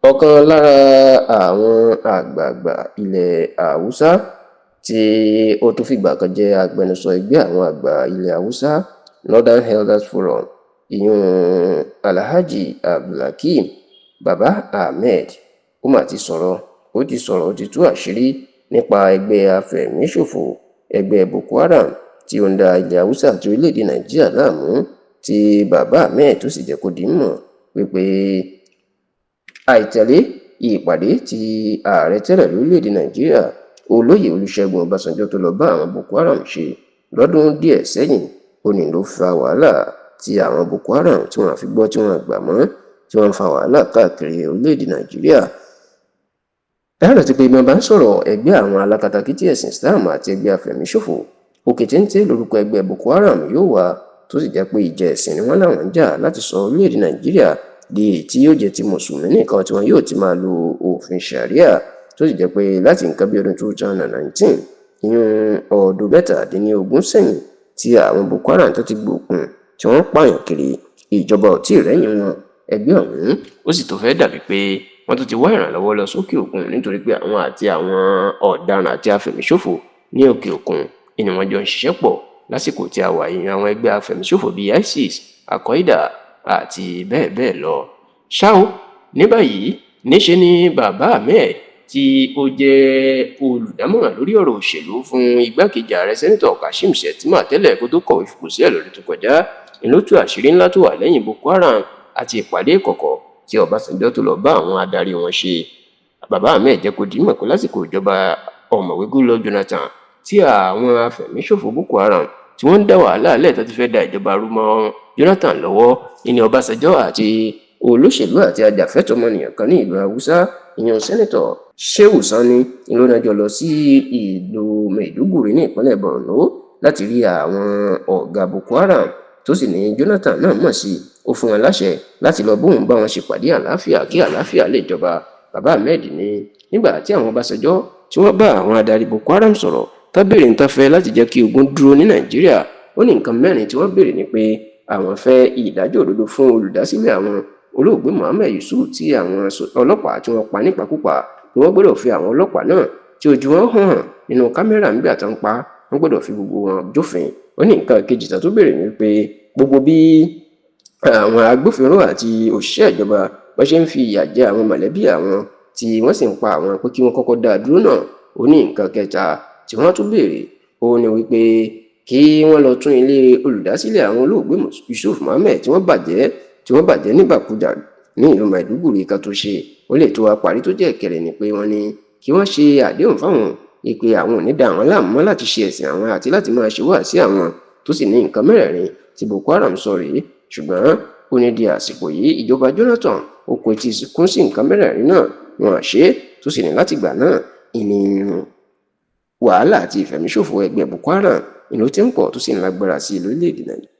ọ̀kan lára àwọn àgbààgbà ilẹ̀ haúsá tí ó tún fìgbà kan jẹ́ agbẹnusọ ẹgbẹ́ àwọn àgbà ilẹ̀ haúsá Northern Elders Forum ìyún Alhaji Abdulhakeem Baba Ahmed ó mà ti sọ̀rọ̀ ó ti tú àṣírí nípa ẹgbẹ́ afẹ̀míṣòfò ẹgbẹ́ Boko Haram tí ó ń da ilẹ̀ haúsá àti orílẹ̀-èdè Nàìjíríà láàmú tí Baba Ahmed tó sì jẹ́ kó di mọ̀ wípé àìtẹ̀lé ìpàdé tí ààrẹ tẹ́lẹ̀ lórílẹ̀-èdè Nàìjíríà olóyè Olúṣẹ́gun Ọbásanjọ́ tó lọ bá àwọn Boko Haram ṣe lọ́dún díẹ̀ sẹ́yìn ó ní ló fa wàhálà tí àwọn Boko Haram tí wọ́n fi gbọ́ tí wọ́n gbà mọ́ tí wọ́n fa wàhálà káàkiri orílẹ̀-èdè Nàìjíríà. Láàrín tí pé bí wọ́n bá ń sọ̀rọ̀ ẹgbẹ́ àwọn alákatakítí ẹ̀sìn Islam àti ẹgbẹ́ afẹ̀míṣòfò òkè téńté lórúkọ ẹgbẹ́ Boko Haram yóò wà tó sì jẹ́ pé ìjà ẹ̀sìn ni wọ́n láwọn ń jà láti sọ orílẹ̀-èdè Nàìjíríà di èyí tí yóò jẹ́ ti mùsùlùmí nìkan tí wọn yóò ti máa lo òfin Sharia tó sì jẹ́ pé láti nǹkan bí ọdún 2019 ìyún ọdún mẹ́tàdínlógún sẹ́yìn tí àwọn Boko Haram tó ti gbòkun tí wọ́n pààyàn kiri ìjọba ò tí ì rẹ́yìn wọn ẹgbẹ́ ọ̀hún ó sì tó fẹ́ dàbí pé wọ́n tún ti wá ìrànlọ́wọ́ lọ sókè òkun nítorí pé àwọn àti àwọn ọ̀daràn àti afẹ̀míṣòfò ní òkè òkun ni wọ́n jọ ń ṣiṣẹ́ pọ̀ lásìkò tí a wà yìí àwọn ẹgbẹ́ afẹ̀míṣòfò bíi ISIS Al-Qaeda àti bẹ́ẹ̀ bẹ́ẹ̀ lọ. ṣá o ní báyìí níṣe ni Baba Ahmed tí ó jẹ́ olùdámọ̀ràn lórí ọ̀rọ̀ òṣèlú fún igbákejì ààrẹ sẹ́nitọ̀ Kashim Shettima tẹ́lẹ̀ kó tó kọ̀wé fipò sílẹ̀ lọ́dún tó kọjá ló tú àṣírí ńlá tó wà lẹ́yìn Boko Haram àti ìpàdé ìkọ̀kọ̀ tí Ọbásanjọ́ tó lọ bá àwọn adarí wọn ṣe. Baba Ahmed jẹ́ kó di mọ̀ pé lásìkò ìjọba ọ̀mọ̀wé Goodluck Jonathan tí àwọn afẹ̀míṣòfò Boko Haram tí wọ́n ń dá wàhálà lẹ́ẹ̀ tó ti fẹ́ da ìjọba rú mọ́ Jonathan lọ́wọ́ ní Ọbásanjọ́ àti olóṣèlú àti ajàfẹ́tọ̀ọ́ ọmọnìyàn kan ní ìlú haúsá ìyẹn sẹ́nitọ̀ Shehu Sani ló nájọ lọ sí ìlú Maiduguri ní ìpínlẹ̀ Borno láti rí àwọn ọ̀gá Boko Haram tó sì ní Jonathan náà mọ̀ sí ó fún wọn láṣẹ láti lọ bóun bá wọn ṣèpàdé àlàáfíà kí àlàáfíà lè jọba. Baba Ahmed ní nígbà tí àwọn Ọbásanjọ́ tí wọ́n bá àwọn adarí Boko Haram sọ̀rọ̀ tó béèrè ń tafẹ́ láti jẹ́ kí ogun dúró ní Nàìjíríà ó ní nǹkan mẹ́rin tí wọ́n béèrè ni pé àwọn fẹ́ ìdájọ́ òdodo fún olùdásílẹ̀ àwọn olóògbé Muhammed Yusuf tí àwọn ọlọ́pàá tí wọ́n pa nípakúpa ni wọ́n gbọ́dọ̀ fi àwọn ọlọ́pàá náà tí ojú wọn hàn nínú kámẹ́rà nígbà tó ń pa wọ́n gbọ́dọ̀ fi gbogbo wọn jófin. ó ní nǹkan kejì tó béèrè ni pé gbogbo bí àwọn agbófinró àti òṣìṣẹ́ ìjọba wọ́n ṣe ń fi ìyà jẹ àwọn mọ̀lẹ́bí àwọn tí wọ́n sì ń pa àwọn pé kí wọ́n kọ́kọ́ dá a dúró náà. ó ní nǹkan kẹta tí wọ́n tún béèrè ó ní wípé kí wọ́n lọ tún ilé olùdásílẹ̀ àwọn olóògbé Yusuf Muhammed tí wọ́n bàjẹ́ nígbàkújà ní ìlú Maiduguri kan tó ṣe ó lè tó wa parí tó jẹ́ ìkẹrẹ ni pé wọ́n ní kí wọ́n ṣe àdéhùn fáwọn ìpè àwọn ò ní dá àwọn láàmú mọ́ láti ṣe ẹ̀sìn àwọn àti láti máa ṣe wá sí àwọn tó sì ní nǹkan mẹ́rẹ̀ẹ̀rin tí Boko Haram sọ rèé. ṣùgbọ́n ó ní di àsìkò yìí ìjọba Jonathan ó kò tí ì kún sí nǹkan mẹ́rẹ̀ẹ̀rin náà wọn àṣẹ tó sì ní láti gbà náà ìní wàhálà àti ìfẹ̀míṣòfò ẹgbẹ́ Boko Haram ìlú tí ń pọ̀ tó sì ń lágbára sí lórílẹ̀-èdè Nàìjíríà.